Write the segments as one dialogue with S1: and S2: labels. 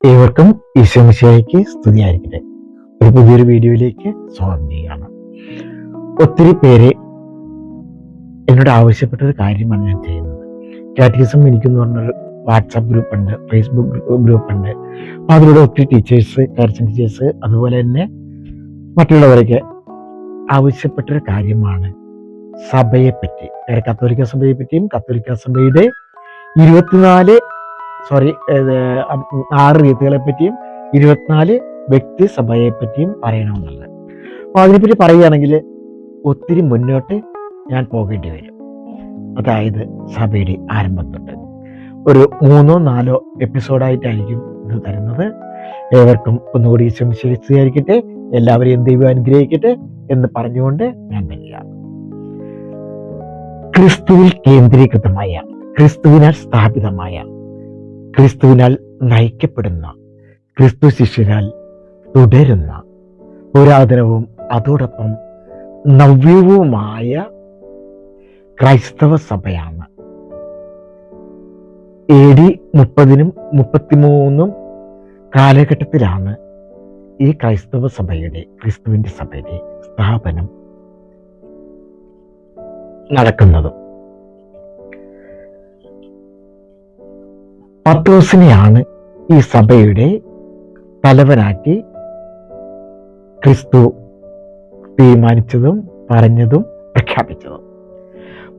S1: ഏവർക്കും ഈശോമിശിഹായ്ക്ക് സ്തുതിയായിരിക്കട്ടെ. ഒരു പുതിയൊരു വീഡിയോയിലേക്ക് സ്വാഗതം ചെയ്യുകയാണ്. ഒത്തിരി പേര് എന്നോട് ആവശ്യപ്പെട്ട ഒരു കാര്യമാണ് ഞാൻ ചെയ്യുന്നത്. കാറ്റഗിസം എനിക്കെന്ന് പറഞ്ഞൊരു വാട്സാപ്പ് ഗ്രൂപ്പ് ഉണ്ട്, ഫേസ്ബുക്ക് ഗ്രൂപ്പ് ഉണ്ട്. അപ്പോൾ അതിലൂടെ ഒത്തിരി ടീച്ചേഴ്സ്, കാരിസം ടീച്ചേഴ്സ്, അതുപോലെ തന്നെ മറ്റുള്ളവരൊക്കെ ആവശ്യപ്പെട്ടൊരു കാര്യമാണ് സഭയെപ്പറ്റി, കത്തോലിക്ക സഭയെ പറ്റിയും കത്തോലിക്ക സഭയുടെ 6 രീതികളെ പറ്റിയും 24 വ്യക്തി സഭയെ പറ്റിയും പറയണമെന്നുള്ളത്. അപ്പോൾ അതിനെപ്പറ്റി പറയുകയാണെങ്കിൽ ഒത്തിരി മുന്നോട്ട് ഞാൻ പോകേണ്ടി വരും. അതായത് സഭയുടെ ആരംഭം തൊട്ട് ഒരു 3-4 എപ്പിസോഡായിട്ടായിരിക്കും ഇത് തരുന്നത്. ഏവർക്കും ഒന്നുകൂടി ശരിയായിരിക്കട്ടെ, എല്ലാവരെയും ദൈവം അനുഗ്രഹിക്കട്ടെ എന്ന് പറഞ്ഞുകൊണ്ട് ഞാൻ വരികയാണ്. ക്രിസ്തുവിൽ കേന്ദ്രീകൃതമായ, ക്രിസ്തുവിനാൽ സ്ഥാപിതമായ, ക്രിസ്തുവിനാൽ നയിക്കപ്പെടുന്ന, ക്രിസ്തു ശിഷ്യരാൽ തുടരുന്ന പുരാതനവും അതോടൊപ്പം നവ്യവുമായ ക്രൈസ്തവ സഭയാണ്. AD 30-33 കാലഘട്ടത്തിലാണ് ഈ ക്രൈസ്തവ സഭയുടെ, ക്രിസ്തുവിന്റെ സഭയുടെ സ്ഥാപനം നടക്കുന്നത്. പത്രോസിനെയാണ് ഈ സഭയുടെ തലവനാക്കി ക്രിസ്തു തീരുമാനിച്ചതും പറഞ്ഞതും പ്രഖ്യാപിച്ചതും.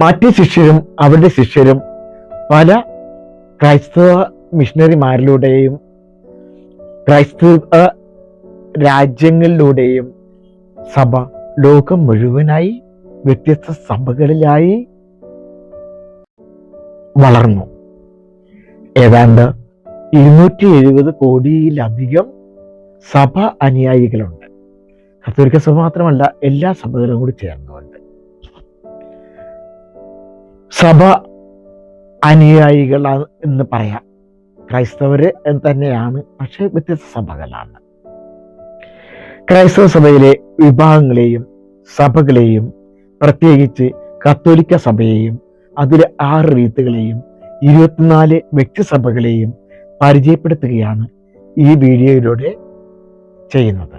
S1: മറ്റ് ശിഷ്യരും അവരുടെ ശിഷ്യരും പല ക്രൈസ്തവ മിഷണറിമാരിലൂടെയും ക്രൈസ്തവ രാജ്യങ്ങളിലൂടെയും സഭ ലോകം മുഴുവനായി വ്യത്യസ്ത സഭകളിലായി വളർന്നു. ഏതാണ്ട് 270 കോടിയിലധികം സഭ അനുയായികളുണ്ട്. കത്തോലിക്ക സഭ മാത്രമല്ല, എല്ലാ സഭകളും കൂടി ചേർന്നുകൊണ്ട് സഭ അനുയായികൾ എന്ന് പറയാം. ക്രൈസ്തവര് തന്നെയാണ്, പക്ഷെ വ്യത്യസ്ത സഭകളാണ്. ക്രൈസ്തവ സഭയിലെ വിഭാഗങ്ങളെയും സഭകളെയും, പ്രത്യേകിച്ച് കത്തോലിക്ക സഭയെയും അതിലെ 6 റീത്തുകളെയും 24 വ്യക്തിസഭകളെയും പരിചയപ്പെടുത്തുകയാണ് ഈ വീഡിയോയിലൂടെ ചെയ്യുന്നത്.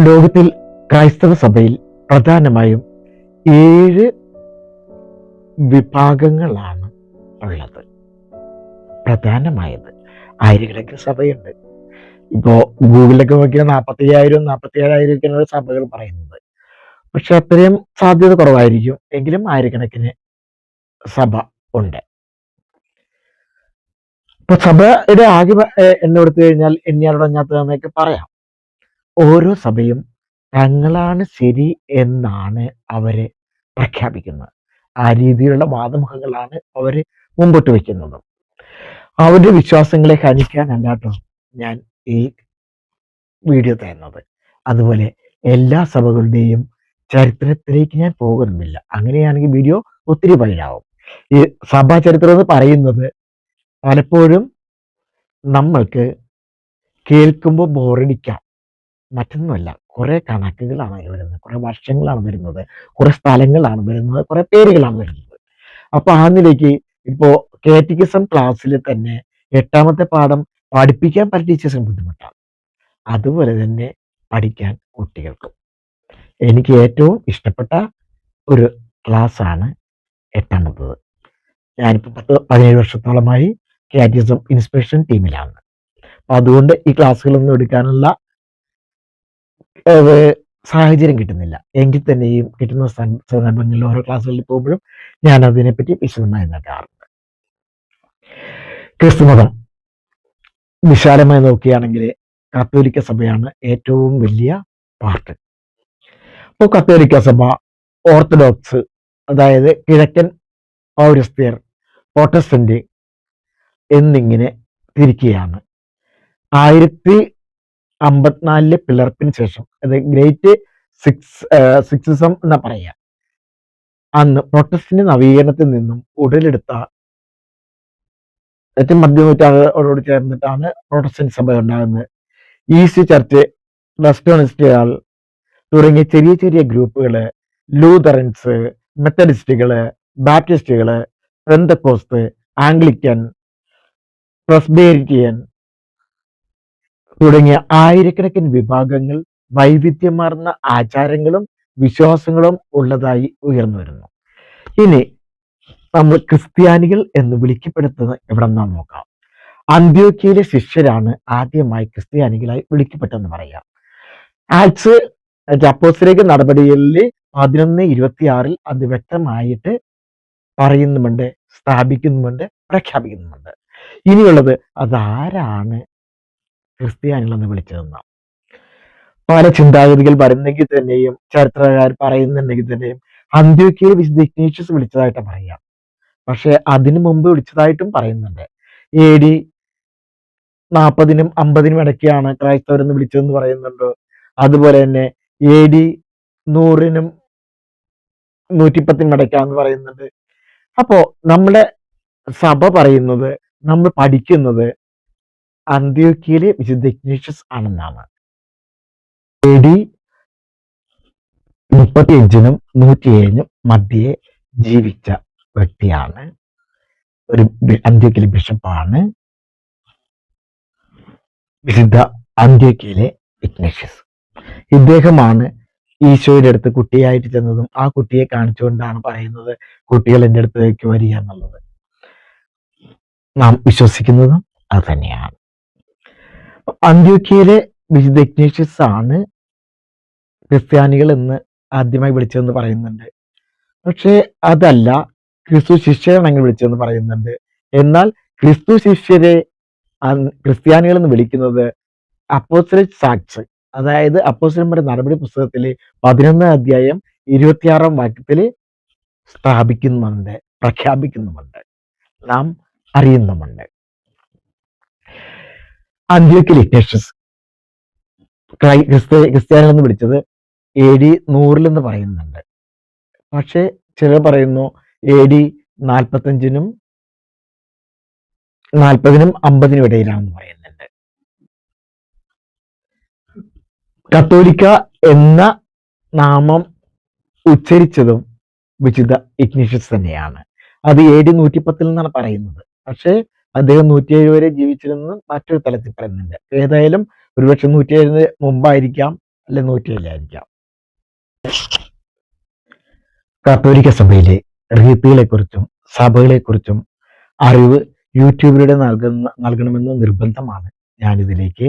S1: ലോകത്തിൽ ക്രൈസ്തവ സഭയിൽ പ്രധാനമായും 7 വിഭാഗങ്ങളാണ് ഉള്ളത്. പ്രധാനമായത് ആയിരക്കണക്കിന് സഭയുണ്ട്. ഇപ്പോ ഗൂഗിളിലൊക്കെ നോക്കിയാൽ 45,000-47,000 സഭകൾ പറയുന്നത്. പക്ഷെ അത്രയും സാധ്യത കുറവായിരിക്കും, എങ്കിലും ആയിരക്കണക്കിന് സഭ ഉണ്ട്. ഇപ്പൊ സഭയുടെ ആകെ എണ്ണെടുത്തു കഴിഞ്ഞാൽ എണ്ണിയാലുടങ്ങാത്തതെന്നൊക്കെ പറയാം. ഓരോ സഭയും തങ്ങളാണ് ശരി എന്നാണ് അവര് പ്രഖ്യാപിക്കുന്നത്. ആ രീതിയിലുള്ള വാദമുഖങ്ങളാണ് അവര് മുമ്പോട്ട് വയ്ക്കുന്നത്. അവരുടെ വിശ്വാസങ്ങളെ ഹനിക്കാനല്ലാട്ടോ ഞാൻ ഈ വീഡിയോ തരുന്നത്. അതുപോലെ എല്ലാ സഭകളുടെയും ചരിത്രത്തിലേക്ക് ഞാൻ പോകുന്നില്ല. അങ്ങനെയാണെങ്കിൽ വീഡിയോ ഒത്തിരി വൈഡാവും. ഈ സഭാ ചരിത്രം എന്ന് പറയുന്നത് പലപ്പോഴും നമ്മൾക്ക് കേൾക്കുമ്പോൾ ബോറടിക്കാം. മറ്റൊന്നുമല്ല, കുറെ കണക്കുകളാണ് വരുന്നത്, കുറെ വർഷങ്ങളാണ് വരുന്നത്, കുറെ സ്ഥലങ്ങളാണ് വരുന്നത്, കുറെ പേരുകളാണ് വരുന്നത്. അപ്പൊ ആ നിലയ്ക്ക് ഇപ്പോ കാറ്റഗിസം ക്ലാസ്സിൽ തന്നെ 8ാമത്തെ പാഠം പഠിപ്പിക്കാൻ പല ടീച്ചേഴ്സിന് ബുദ്ധിമുട്ടാണ്. അതുപോലെ തന്നെ പഠിക്കാൻ കുട്ടികൾക്കും. എനിക്ക് ഏറ്റവും ഇഷ്ടപ്പെട്ട ഒരു ക്ലാസ്സാണ് 8ാമത്തത്. ഞാനിപ്പോൾ 17 വർഷത്തോളമായി കാറ്റഗിസം ഇൻസ്പിറേഷൻ ടീമിലാണ്. അപ്പൊ അതുകൊണ്ട് ഈ ക്ലാസ്സുകളൊന്നും എടുക്കാനുള്ള സാഹചര്യം കിട്ടുന്നില്ല. എങ്കിൽ തന്നെയും കിട്ടുന്ന സന്ദർഭങ്ങളിൽ ഓരോ ക്ലാസ്സുകളിൽ പോകുമ്പോഴും ഞാൻ അതിനെപ്പറ്റി വിശദമായി നൽകാറുണ്ട്. ക്രിസ്തുമതം വിശാലമായി നോക്കുകയാണെങ്കിൽ കത്തോലിക്ക സഭയാണ് ഏറ്റവും വലിയ പാർട്ട്. അപ്പോൾ കത്തോലിക്ക സഭ, ഓർത്തഡോക്സ്, അതായത് കിഴക്കൻ പൗരസ്ത്യർ, പ്രോട്ടസ്റ്റന്റ് എന്നിങ്ങനെ തിരിക്കുകയാണ്. 1054 പിളർപ്പിന് ശേഷം, അത് ഗ്രേറ്റ് സിക്സിസം എന്നാ പറയുക, അന്ന് പ്രൊട്ടസ്റ്റന്റ് നവീകരണത്തിൽ നിന്നും ഉടലെടുത്ത ഏറ്റവും മധ്യനൂറ്റാണ്ടോട് ചേർന്നിട്ടാണ് പ്രൊട്ടസ്റ്റന്റ് സഭ ഉണ്ടാകുന്നത്. ഈസ്റ്റ് ചർച്ച്, വെസ്റ്റേണിസ്റ്റുകൾ തുടങ്ങിയ ചെറിയ ചെറിയ ഗ്രൂപ്പുകള്, ലൂതറൻസ്, മെത്തഡിസ്റ്റുകള്, ബാപ്റ്റിസ്റ്റുകള്, പെന്തക്കോസ്ത്, ആംഗ്ലിക്കൻ, പ്രസ്ബേരിയൻ തുടങ്ങിയ ആയിരക്കണക്കിന് വിഭാഗങ്ങൾ, വൈവിധ്യമാർന്ന ആചാരങ്ങളും വിശ്വാസങ്ങളും ഉള്ളതായി ഉയർന്നു വരുന്നു. ഇനി നമ്മൾ ക്രിസ്ത്യാനികൾ എന്ന് വിളിക്കപ്പെടുന്നത് എവിടെന്നാന്ന് നോക്കാം. അന്ത്യോക്യയിലെ ശിഷ്യരാണ് ആദ്യമായി ക്രിസ്ത്യാനികളായി വിളിക്കപ്പെട്ടെന്ന് പറയാം. ആക്ട്സ് അപ്പോസ്തലിക നടപടികളിൽ 11:26 അത് വ്യക്തമായിട്ട് പറയുന്നുമുണ്ട്, സ്ഥാപിക്കുന്നുമുണ്ട്, പ്രഖ്യാപിക്കുന്നുമുണ്ട്. ഇനിയുള്ളത് അതാരാണ് ക്രിസ്ത്യാനികളെന്ന് വിളിച്ചതെന്നാണ്. പല ചിന്താഗതികൾ പറയുന്നെങ്കിൽ തന്നെയും ചരിത്രകാർ പറയുന്നുണ്ടെങ്കിൽ തന്നെയും അന്ത്യോക്യയിൽ വിശുദ്ധ ഇഗ്നേഷ്യസ് വിളിച്ചതായിട്ട് പറയാം. പക്ഷെ അതിനു മുമ്പ് വിളിച്ചതായിട്ടും പറയുന്നുണ്ട്. AD 40-നും 50-നും ഇടയ്ക്കാണ് ക്രൈസ്തവരെന്ന് വിളിച്ചതെന്ന് പറയുന്നുണ്ട്. അതുപോലെ തന്നെ AD 100-നും 110-നും ഇടയ്ക്കാന്ന് പറയുന്നുണ്ട്. അപ്പോ നമ്മുടെ സഭ പറയുന്നത്, നമ്മൾ പഠിക്കുന്നത് അന്ത്യോക്യയിലെ വിശുദ്ധ ഇഗ്നേഷ്യസ് ആണെന്നാണ്. AD 35-നും 107-നും മധ്യേ ജീവിച്ച വ്യക്തിയാണ്. ഒരു അന്ത്യോക്യയിലെ ബിഷപ്പാണ് വിശുദ്ധ അന്ത്യോക്യയിലെ ഇഗ്നേഷ്യസ്. ഇദ്ദേഹമാണ് ഈശോയുടെ അടുത്ത് കുട്ടിയായിട്ട് ചെന്നതും ആ കുട്ടിയെ കാണിച്ചുകൊണ്ടാണ് പറയുന്നത് കുട്ടികൾ എൻ്റെ അടുത്തേക്ക് വരിക എന്നുള്ളത്. നാം വിശ്വസിക്കുന്നതും അത് തന്നെയാണ്. അന്ത്യോക്യയിലെ വിശുദ്ധ ഇഗ്നേഷ്യസ് ആണ് ക്രിസ്ത്യാനികൾ എന്ന് ആദ്യമായി വിളിച്ചതെന്ന് പറയുന്നുണ്ട്. പക്ഷെ അതല്ല, ക്രിസ്തു ശിഷ്യരാണെങ്കിൽ വിളിച്ചതെന്ന് പറയുന്നുണ്ട്. എന്നാൽ ക്രിസ്തു ശിഷ്യരെ ക്രിസ്ത്യാനികൾ എന്ന് വിളിക്കുന്നത് അപ്പോസ്തലിക് ആക്ട്സ്, അതായത് അപ്പോസ്തലന്മാരുടെ നടപടി പുസ്തകത്തിലെ 11 അധ്യായം 26 വാക്യത്തിൽ സ്ഥാപിക്കുന്നുമുണ്ട്, പ്രഖ്യാപിക്കുന്നുമുണ്ട്, നാം അറിയുന്നുമുണ്ട്. അന്ത്യോക്യയിലെ ഇഗ്നേഷ്യസ് ക്രിസ്ത്യാനികൾ എന്ന് വിളിച്ചത് AD 100 എന്ന് പറയുന്നുണ്ട്. പക്ഷെ ചിലർ പറയുന്നു AD 40-നും 50-നും ഇടയിലാണെന്ന് പറയുന്നുണ്ട്. കത്തോലിക്ക എന്ന നാമം ഉച്ചരിച്ചതും വിശുദ്ധ ഇഗ്നേഷ്യസ് തന്നെയാണ്. അത് AD 110 എന്നാണ് പറയുന്നത്. പക്ഷേ അദ്ദേഹം 107 വരെ ജീവിച്ചിരുന്നു മറ്റൊരു തലത്തിൽ പറയുന്നുണ്ട്. ഏതായാലും ഒരുപക്ഷെ 107 മുമ്പായിരിക്കാം, അല്ലെ 107 കത്തോലിക്ക സഭയിലെ റീത്തുകളെ കുറിച്ചും സഭകളെ കുറിച്ചും അറിവ് യൂട്യൂബിലൂടെ നൽകണമെന്ന് നിർബന്ധമാണ് ഞാനിതിലേക്ക്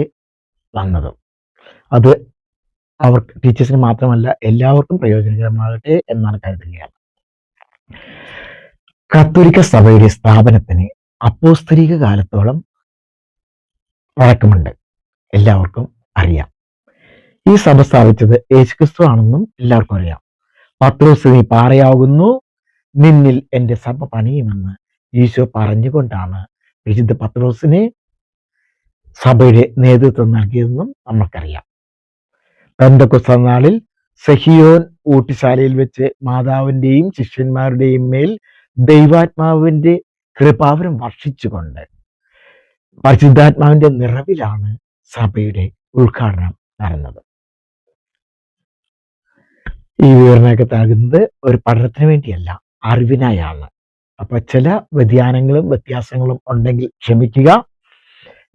S1: വന്നത്. അത് അവർ ടീച്ചേഴ്സിന് മാത്രമല്ല എല്ലാവർക്കും പ്രയോജനകരമാകട്ടെ എന്നാണ് കരുതുകയാണ്. കത്തോലിക്ക സഭയുടെ സ്ഥാപനത്തിന് അപ്പോസ്തലിക കാലത്തോളം പഴക്കമുണ്ട്, എല്ലാവർക്കും അറിയാം. ഈ സഭ സ്ഥാപിച്ചത് യേശുക്രിസ്തു ആണെന്നും എല്ലാവർക്കും അറിയാം. പത്രോസ് നീ പാറയാകുന്നു, നിന്നിൽ എൻ്റെ സഭ പണിയുമെന്ന് ഈശോ പറഞ്ഞുകൊണ്ടാണ് വിശുദ്ധ പത്രോസിനെ സഭയുടെ നേതൃത്വം നൽകിയതെന്നും നമുക്കറിയാം. പെന്തക്കോസ്ത് നാളിൽ സഹിയോൻ ഊട്ടുശാലയിൽ വെച്ച് മാതാവിൻ്റെയും ശിഷ്യന്മാരുടെയും മേൽ ദൈവാത്മാവിൻ്റെ കൃപാവരം വർഷിച്ചുകൊണ്ട് പരിശുദ്ധാത്മാവിന്റെ നിറവിലാണ് സഭയുടെ ഉദ്ഘാടനം നടന്നത്. ഈ വിവരണമൊക്കെ നൽകുന്നത് ഒരു പഠനത്തിന് വേണ്ടിയല്ല, അറിവിനായാണ്. അപ്പൊ ചില വ്യതിയാനങ്ങളും വ്യത്യാസങ്ങളും ഉണ്ടെങ്കിൽ ക്ഷമിക്കുക.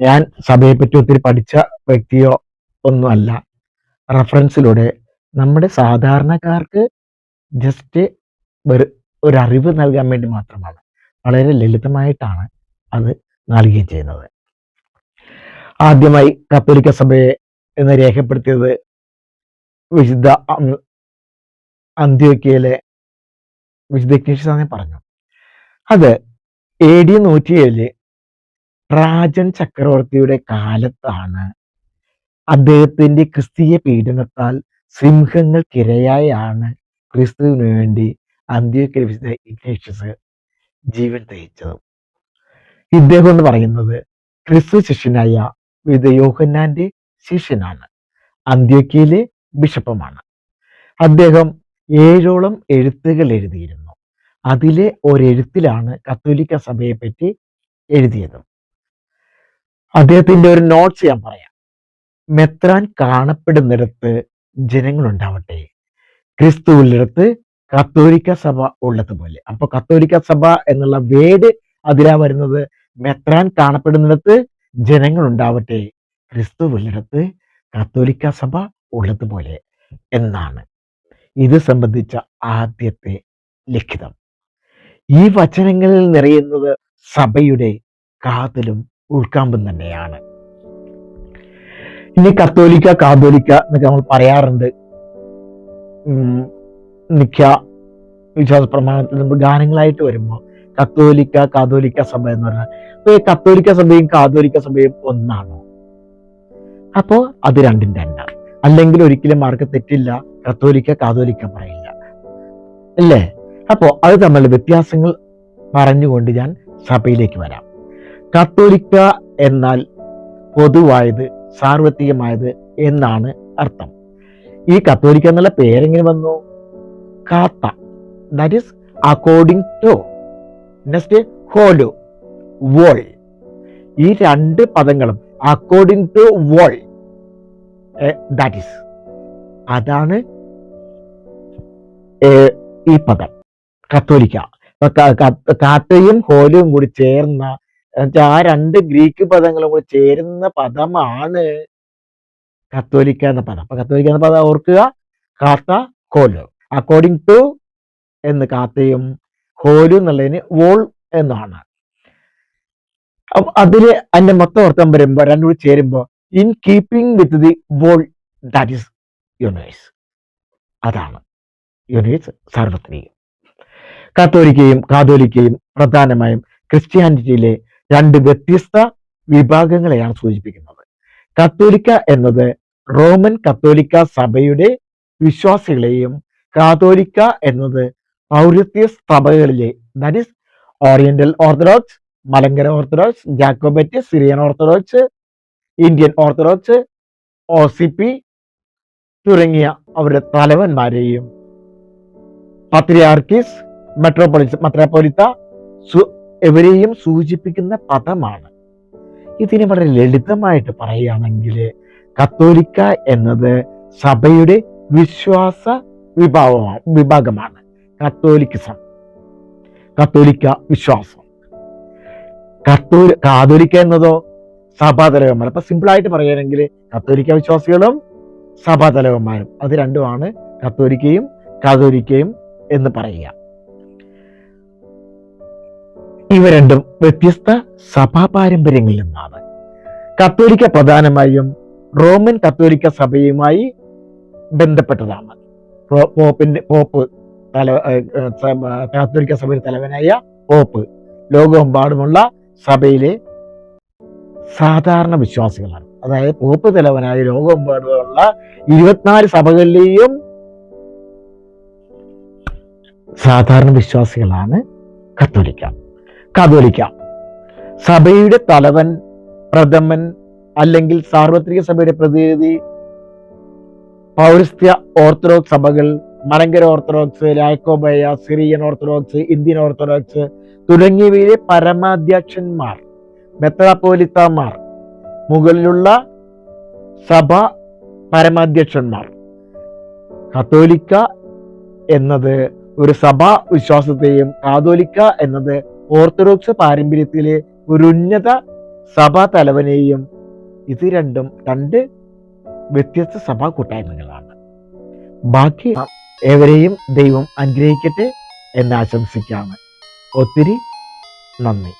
S1: ഞാൻ സഭയെപ്പറ്റി ഒത്തിരി പഠിച്ച വ്യക്തിയോ ഒന്നുമല്ല. റെഫറൻസിലൂടെ നമ്മുടെ സാധാരണക്കാർക്ക് ജസ്റ്റ് ഒരു അറിവ് നൽകാൻ വേണ്ടി മാത്രമാണ്. വളരെ ലളിതമായിട്ടാണ് അത് നൽകുകയും ചെയ്യുന്നത്. ആദ്യമായി കത്തോലിക്ക സഭയെ എന്ന് രേഖപ്പെടുത്തിയത് വിശുദ്ധ അന്ത്യോക്യയിലെ വിശുദ്ധ ഇഗ്നേഷ്യസ് ആണെന്ന് പറഞ്ഞു. അത് AD 107 ട്രാജൻ ചക്രവർത്തിയുടെ കാലത്താണ്. അദ്ദേഹത്തിന്റെ ക്രിസ്തീയ പീഡനത്താൽ സിംഹങ്ങൾക്കിരയായാണ് ക്രിസ്തുവിന് വേണ്ടി അന്ത്യോക്യയിലെ വിശുദ്ധ ഇഗ്നേഷ്യസ് ജീവൻ ത്യജിച്ചത്. ഇദ്ദേഹം എന്ന് പറയുന്നത് ക്രിസ്തു ശിഷ്യനായ വിശുദ്ധ യോഹന്നാന്റെ ശിഷ്യനാണ്, അന്ത്യോക്യയിലെ ബിഷപ്പുമാണ്. അദ്ദേഹം 7ഓളം എഴുത്തുകൾ എഴുതിയിരുന്നു. അതിലെ ഒരെഴുത്തിലാണ് കത്തോലിക്ക സഭയെ പറ്റി എഴുതിയത്. അദ്ദേഹത്തിന്റെ ഒരു നോട്ട്സ് ഞാൻ പറയാം. മെത്രാൻ കാണപ്പെടുന്നിടത്ത് ജനങ്ങളുണ്ടാവട്ടെ, ക്രിസ്തുവിനടുത്ത് കത്തോലിക്ക സഭ ഉള്ളതുപോലെ. അപ്പൊ കത്തോലിക്ക സഭ എന്നുള്ള വേട് അതിലാ വരുന്നത്. മെത്രാൻ കാണപ്പെടുന്നിടത്ത് ജനങ്ങൾ ഉണ്ടാവട്ടെ, ക്രിസ്തു ഉള്ളിടത്ത് കത്തോലിക്ക സഭ ഉള്ളതുപോലെ എന്നാണ് ഇത് സംബന്ധിച്ച ആദ്യത്തെ ലിഖിതം. ഈ വചനങ്ങളിൽ നിറയുന്നത് സഭയുടെ കാതലും ഉൾക്കാമ്പും തന്നെയാണ്. ഇനി കത്തോലിക്ക കാതോലിക്ക എന്നൊക്കെ നമ്മൾ പറയാറുണ്ട്. നിഖ്യ വിശ്വാസ പ്രമാണത്തിൽ നമ്മൾ ഗാനങ്ങളായിട്ട് വരുമ്പോൾ കത്തോലിക്ക കാതോലിക്ക സഭ എന്ന് പറഞ്ഞാൽ, അപ്പൊ ഈ കത്തോലിക്ക സഭയും കാതോലിക്ക സഭയും ഒന്നാണോ? അപ്പോ അത് രണ്ടും രണ്ടാണ്. അല്ലെങ്കിൽ ഒരിക്കലും ആർക്ക് തെറ്റില്ല, കത്തോലിക്ക കാതോലിക്ക പറയില്ല, അല്ലേ? അപ്പോ അത് തമ്മിലുള്ള വ്യത്യാസങ്ങൾ പറഞ്ഞുകൊണ്ട് ഞാൻ സഭയിലേക്ക് വരാം. കത്തോലിക്ക എന്നാൽ പൊതുവായത്, സാർവത്രികമായത് എന്നാണ് അർത്ഥം. ഈ കത്തോലിക്ക എന്നുള്ള പേരെങ്ങനെ വന്നു? കാത്ത, that is according to, next ഹോലോ, വോൾ. ഈ രണ്ട് പദങ്ങളും according to whole, that is, അതാണ് ഈ പദം കത്തോലിക്ക. കാത്തയും ഹോലും കൂടി ചേർന്ന, ആ രണ്ട് ഗ്രീക്ക് പദങ്ങളും കൂടി ചേരുന്ന പദമാണ് കത്തോലിക്ക എന്ന പദം. അപ്പൊ കത്തോലിക്ക എന്ന പദം ഓർക്കുക, കാത്ത ഹോലോ, അക്കോർഡിംഗ് ടു എന്ന് കാത്തയും ഹോലു എന്നുള്ളതിന് വോൾ എന്നാണ്. അതില് അതിന്റെ മൊത്തം അർത്ഥം വരുമ്പോ രണ്ടും കൂടി ചേരുമ്പോ in keeping with the whole, that is universe. അതാണ് യൂണിവേഴ്സ്, സാർവത്രികം. കത്തോലിക്കയും കാതോലിക്കയും പ്രധാനമായും ക്രിസ്ത്യാനിറ്റിയിലെ രണ്ട് വ്യത്യസ്ത വിഭാഗങ്ങളെയാണ് സൂചിപ്പിക്കുന്നത്. കത്തോലിക്ക എന്നത് റോമൻ കത്തോലിക്ക സഭയുടെ വിശ്വാസികളെയും കാതോലിക്ക എന്നത് പൗരസ്ത്യ സഭകളിലെ, that is Oriental Orthodox, Malankara Orthodox, Jacobite, Syrian Orthodox, Indian Orthodox, OCP തുടങ്ങിയ അവരുടെ തലവന്മാരെയും പത്രിയാർക്കീസ്, മെത്രാപ്പൊലീത്ത ഇവരെയും സൂചിപ്പിക്കുന്ന പദമാണ്. ഇതിനെ വളരെ ലളിതമായിട്ട് പറയുകയാണെങ്കിൽ കത്തോലിക്ക എന്നത് സഭയുടെ വിശ്വാസ വിഭാഗമാണ്. കത്തോലിക്കിസം, കത്തോലിക്ക വിശ്വാസം. കാതോലിക്ക എന്നതോ സഭാതലവന്മാർ. അപ്പൊ സിമ്പിൾ ആയിട്ട് പറയുകയാണെങ്കിൽ കത്തോലിക്ക വിശ്വാസികളും സഭാതലവന്മാരും, അത് രണ്ടുമാണ് കത്തോലിക്കയും കാതോലിക്കയും എന്ന് പറയുക. ഇവ രണ്ടും വ്യത്യസ്ത സഭാ പാരമ്പര്യങ്ങളിൽ നിന്നാണ്. കത്തോലിക്ക പ്രധാനമായും റോമൻ കത്തോലിക്ക സഭയുമായി ബന്ധപ്പെട്ടതാണ്. പോപ്പ് കത്തോലിക്ക സഭയുടെ തലവനായ പോപ്പ് ലോകമെമ്പാടുമുള്ള സഭയിലെ സാധാരണ വിശ്വാസികളാണ്. അതായത് പോപ്പ് തലവനായ ലോകമെമ്പാടുമുള്ള 24 സഭകളിലെയും സാധാരണ വിശ്വാസികളാണ് കത്തോലിക്ക. കാതോലിക്ക സഭയുടെ തലവൻ, പ്രഥമൻ അല്ലെങ്കിൽ സാർവത്രിക സഭയുടെ പ്രതിനിധി, പൗരസ്ത്യ ഓർത്തഡോക്സ് സഭകൾ, Malankara Orthodox, Yakobaya, Syrian Orthodox, Indian Orthodox തുടങ്ങിയവയിലെ പരമാധ്യക്ഷന്മാർ, മെത്രാപ്പോലിത്തമാർ, മുകളിലുള്ള സഭ പരമാധ്യക്ഷന്മാർ. കത്തോലിക്ക എന്നത് ഒരു സഭാ വിശ്വാസത്തെയും കാതോലിക്ക എന്നത് ഓർത്തഡോക്സ് പാരമ്പര്യത്തിലെ ഒരു ഉന്നത സഭാ തലവനെയും, ഇത് രണ്ടും രണ്ട് വ്യത്യസ്ത സഭാ കൂട്ടായ്മകളാണ്. ബാക്കി ഏവരെയും ദൈവം അനുഗ്രഹിക്കട്ടെ എന്ന് ആശംസിക്കാണ്. ഒത്തിരി നന്ദി.